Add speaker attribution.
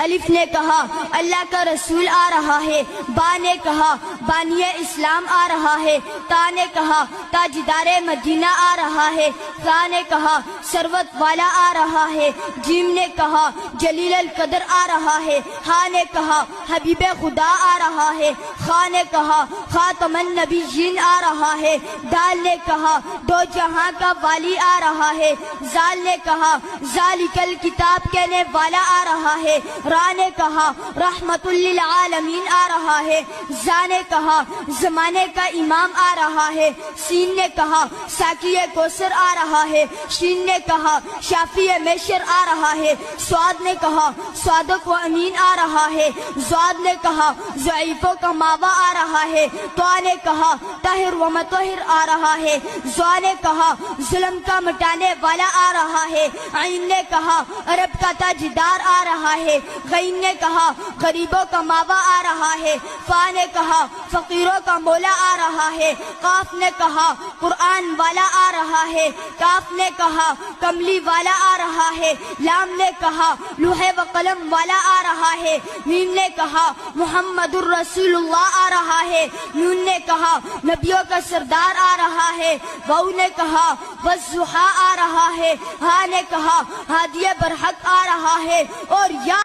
Speaker 1: الف نے کہا اللہ کا رسول آ رہا ہے، با نے کہا بانی اسلام آ رہا ہے، تا نے کہا تاجدار مدینہ آ رہا ہے، ثا نے کہا ثروت والا آ رہا ہے، جیم نے کہا جلیل القدر آ رہا ہے، ہا نے کہا حبیب خدا آ رہا ہے، خا نے کہا خاتم النبیین آ رہا ہے، دال نے کہا دو جہاں کا والی آ رہا ہے، زال نے کہا ذالک الکتاب کہنے والا آ رہا ہے، را نے کہا رحمت للعالمین آ رہا ہے، زا نے کہا زمانے کا امام آ رہا ہے، سین نے کہا ساقی کوثر آ رہا ہے، شین نے کہا شافی میشر آ رہا ہے، سواد نے کہا صادق و امین آ رہا ہے، زواد نے کہا ضعیفوں کا ماوا آ رہا ہے، طا نے کہا طاہر و مطہر آ رہا ہے، زوا نے کہا ظلم کا مٹانے والا آ رہا ہے، عین نے کہا عرب کا تاجدار آ رہا ہے، غین نے کہا غریبوں کا ماوا آ رہا ہے، فا نے کہا فقیروں کا مولا آ رہا ہے، قاف نے کہا قرآن والا آ رہا ہے، کاف نے کہا کملی والا آ رہا ہے، لام نے کہا لوح و قلم والا آ رہا ہے، میم نے کہا محمد الرسول اللہ آ رہا ہے، نون نے کہا نبیوں کا سردار آ رہا ہے، واو نے کہا والضحیٰ آ رہا ہے، ہا نے کہا ہادی برحق آ رہا ہے، اور یا